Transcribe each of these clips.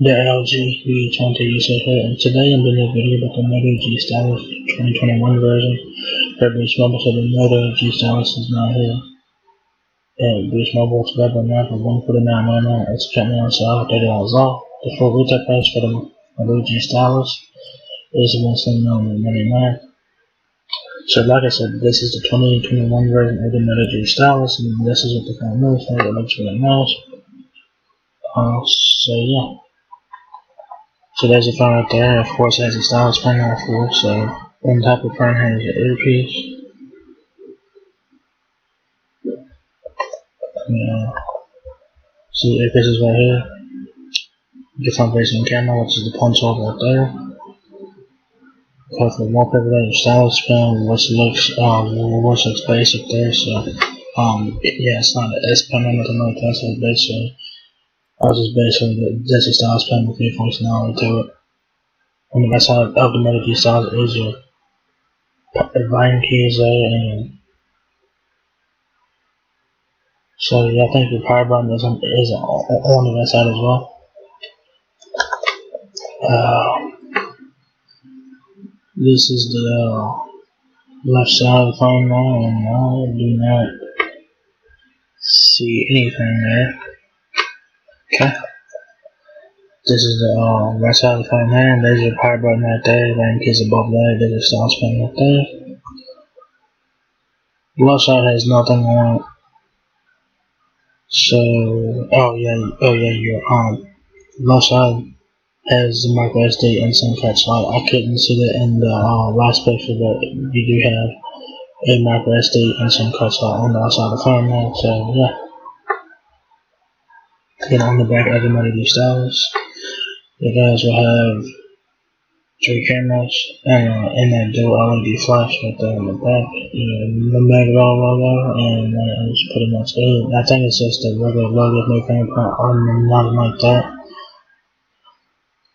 The LG V20 user here, and today I'm doing a video about the Moto G Stylus 2021 version. For Boost Mobile, so the Moto G Stylus is not here. And Boost Mobile is available now for $149.99. It's currently on sale for $30 off. The full retail price for the Moto G Stylus is $179.99. So like I said, this is the 2021 version of the Moto G Stylus, and this is what the phone looks like. It looks really nice. So yeah. So there's a phone right there. Of course, it has a stylus panel, of course. So on top of the phone has an earpiece. So the earpiece is right here. Your front facing camera, which is the punch hole right there. Colorful wallpaper there, your stylus pen, which looks basic there. So yeah, it's not an S pen or nothing like that. So basically, just a stylus pen with new functionality to it. On the right side of the Moto G Stylus is your volume keys there, and so yeah, I think the power button is on the right side as well. This is the left side of the phone now, and I do not see anything there. Okay. This is the right side of the phone here, and there's your power button right there. Volume keys above that. There's your stylus pen right there. The left side has nothing on it. So, your left side has the micro SD and SIM card slot. I couldn't see that in the last picture, but you do have a micro SD and SIM card slot on the outside of the phone now. So yeah. Then on the back of the Moto G Stylus, you guys will have 3 cameras and that dual LED flash right there on the back. The Magneto logo, and that's pretty much it. I think it's just a regular logo, no fingerprint or nothing like that.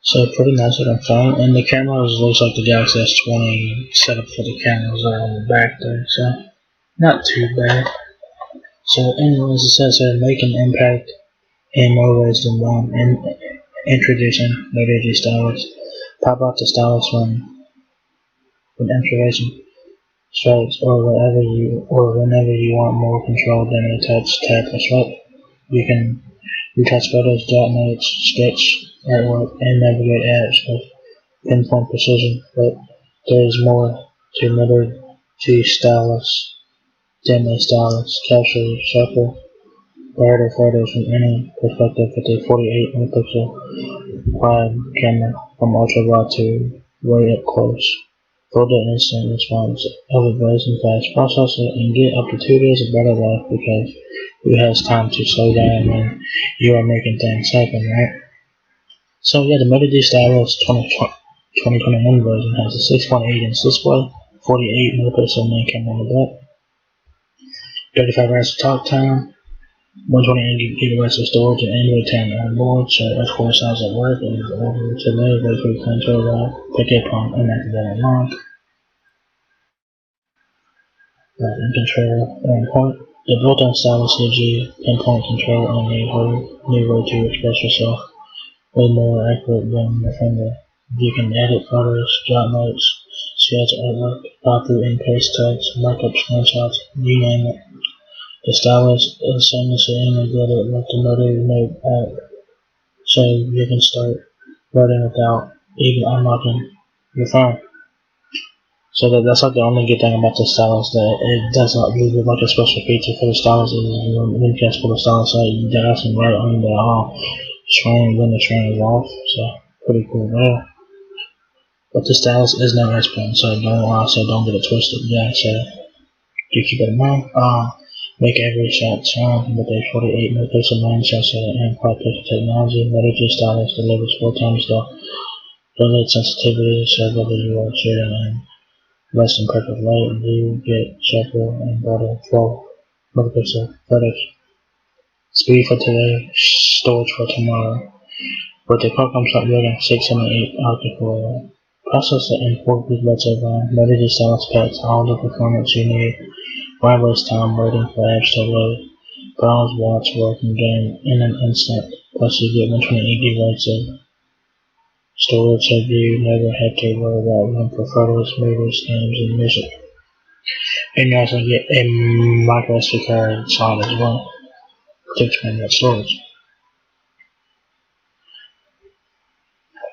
So pretty nice looking phone, and the cameras looks like the Galaxy S20 setup for the cameras are on the back there, so not too bad. So anyways, it says here, make an impact in more ways than one. Introducing Moto G Stylus. Pop out the stylus when inspiration strikes, or whenever you want more control than a touch, tap or swipe. You can retouch photos, jot notes, sketch artwork, and navigate apps with pinpoint precision. But there is more to Moto G Stylus than a stylus. Capture sharper, brighter photos from any perspective with a 48 megapixel wide camera from ultra wide to way up close. For the instant response of a blazing fast processor, and get up to 2 days of better life because it has time to slow down when you are making things happen, right? So yeah, the Moto G Stylus 2021 version has a 6.8 inch display, 48 megapixel main camera on the back, 35 hours of talk time, 128 gigabytes of storage, and Android 10 on board. So of course, I was at work and over today, wait for the control to pick up on inactivated lock. And control on point. The built-in stylus gives you pinpoint control and a new way to express yourself way more accurate than your finger. You can edit photos, jot notes, sketch artwork, copy and paste text, markup screenshots, you name it. The stylus is seamlessly integrated with the Moto Note app, so you can start writing without even unlocking your phone. So that's like the only good thing about the stylus, that it does not leave it like a special feature for the stylus is when you can pull the stylus out, you guys can write on the screen when the screen is off. So pretty cool there. But the stylus is no S Pen, so don't get it twisted. Yeah, so do keep it in mind. Make every shot sound with a 48 megapixel main sensor and quad pixel technology. Moto G Stylus delivers 4 times the bullet sensitivity, so whether you are shooting in less than perfect light, you get sharper and brighter 12 megapixel photos. Speed for today, storage for tomorrow. With the Qualcomm Snapdragon 678 octa-core processor and 4 gigabytes of RAM, Moto G Stylus packs all the performance you need. Why waste time waiting for apps to load? Browse, watch, work, and game in an instant. Plus, you get 128 gigabytes of storage so you never have to worry about room for photos, movies, games, and music. And you also get a micro SD card inside as well to expand that storage.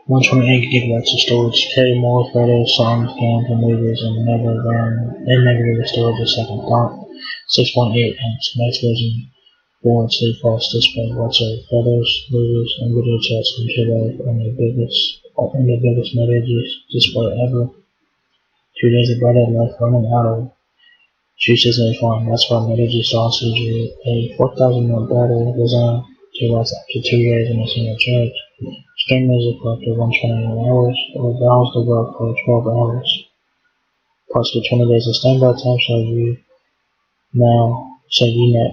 128 gigabytes of storage carry more photos, songs, games, and movies, and never give the storage a second thought. 6.8 inch next version 4C plus display whatsoever photos, movies, and video chats can show up on the biggest Moto display ever. 2 days of battery life running out of juices and fun. That's why Moto G Stylus usually a 4,000 mAh battery designed to last up to 2 days in a single charge. Stream music for up to 128 hours, or browse the web for 12 hours. Plus the 20 days of standby time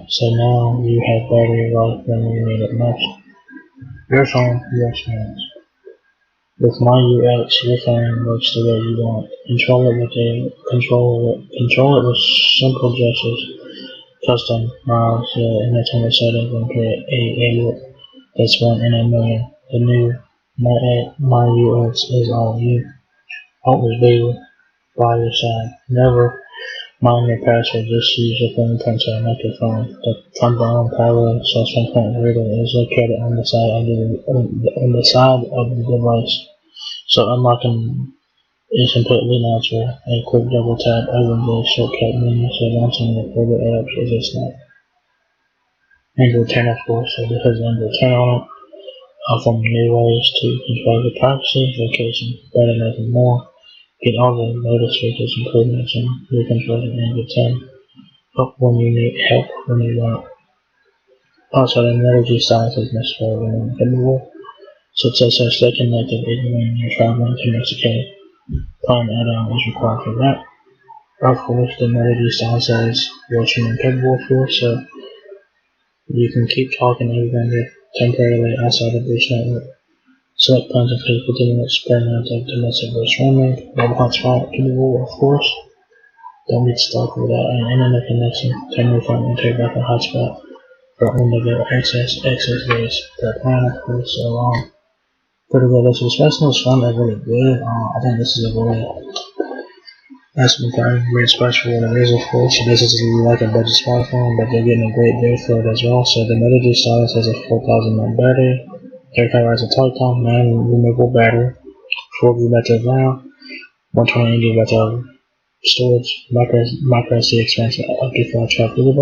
so now you have battery life when you need it most. Your phone, your experience. With MyUX, your phone works the way you want. Control it with simple gestures, custom miles, entertainment settings, and create a look that's 1 in a million. The new MyUX is all you. Always be by your side. Never mind your password, just use your fingerprint to unlock your phone. The front power source fingerprint reader is located on the side of the device, so unlocking is completely natural. A quick double tap opens the shortcut menu, so launching the further apps is a snap. Android 10 of course, so this is Android 10 on it. Offering new ways to control your privacy, location, better and more. Get all the latest features improvements in your control in Android 10. Help when you need help when you want. Also, the Moto G Stylus is necessary when capable. Success has stay connected even when you're traveling to Mexico. Prime add-on is required for that. Of course, the Moto G Stylus is watching and capable for, so you can keep talking even if temporarily outside of this network. Select plans and pay 15 minutes per month of domestic voice roaming. Web hotspot capable, of course. Don't get stuck without an internet connection. Turn your phone into a backup hotspot for on-the-go access days per plan, of course. So, pretty good. This was special. Fun. They're really good. I think this is a really great special for what it is, of course. This is like a budget smartphone, but they're getting a great deal for it as well. So the Moto G Stylus has a 4,000 mAh battery, 35 hours of talk time, 9 removable battery, 4 GB of RAM, 128 GB of storage, micro SD expansion up to 12 GB,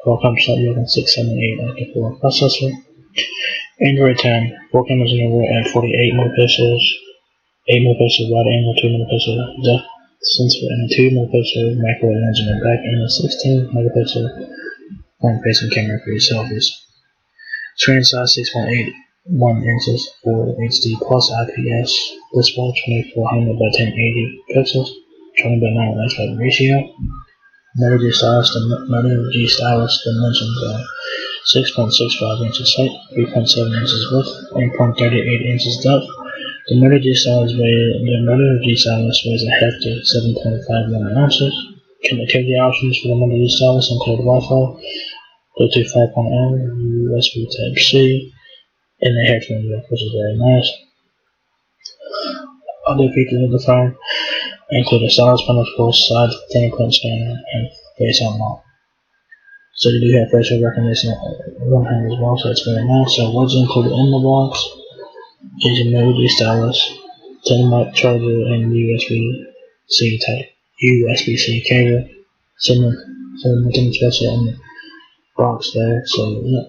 Qualcomm Snapdragon 678 octa-core processor, Android 10, 4 cameras in the rear at 48 megapixels, 8 megapixel wide angle, 2 megapixel depth sensor, and a 2 megapixel macro lens in the back, and a 16 megapixel front-facing camera for your selfies. Screen size 6.81 inches, Full HD plus IPS display, 2400 by 1080 pixels, 20 by 9 aspect ratio. Moto G Stylus dimensions are 6.65 inches height, 3.7 inches width, and 0.38 inches depth. The Moto G Stylus weighs a hefty 7.51 ounces. Connectivity options for the Moto G Stylus include Wi-Fi, Bluetooth 5.0, USB Type-C, and the headphone jack, which is very nice. Other features of the phone include a stylus pen, of course, side fingerprint scanner, and face unlock. So you do have facial recognition on hand as well, so it's very nice. So what's included in the box is a Moto G Stylus, 10-watt charger, and USB-C cable. So nothing special in the box there. So yeah.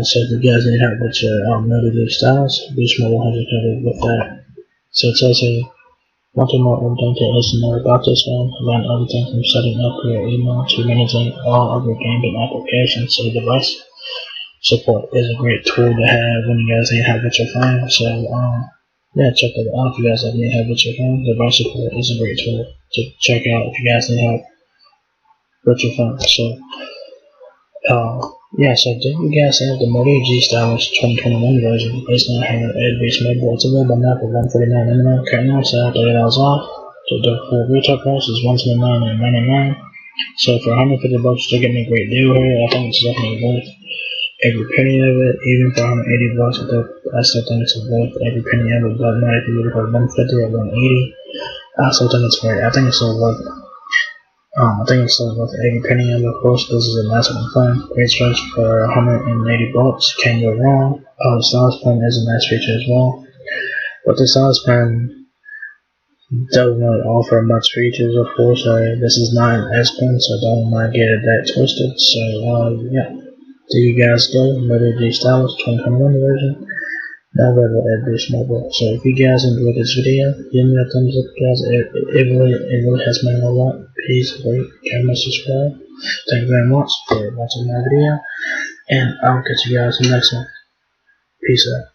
So if you guys need help with your Moto G Stylus, Boost Mobile has you covered with that. So it says here, want to know more about this one? Learn everything from setting up your email to managing all of your gaming applications. So device support is a great tool to have when you guys need help with your phone. So yeah, check that out if you guys need help with your phone. Device support is a great tool to check out if you guys need help with your phone. So yeah, so do you guys have the Moto G Stylus 2021 version? It's not here at Boost Mobile. It's available now for $149.99. Currently on sale, $30 off. The full retail price is $179.99. So for $150, they're getting a great deal here. I think it's definitely worth every penny of it, even for $180. I still think it's worth every penny of it. But not if you look at 150 or 180. I still think it's worth. I think it's still worth. I think it's still worth every penny of it. Of course, this is a nice one phone. Great choice for $180. Can't go wrong. The stylus pen is a nice feature as well. But the stylus pen doesn't really offer much features, of course. This is not an S pen, so don't mind getting that twisted. So, yeah. There you guys go. Moto G Stylus 2021 version. Now available at Boost Mobile. So if you guys enjoyed this video, give me a thumbs up, guys. It really has meant a lot. Please rate, comment, subscribe. Thank you very much for watching my video, and I'll catch you guys in the next one. Peace out.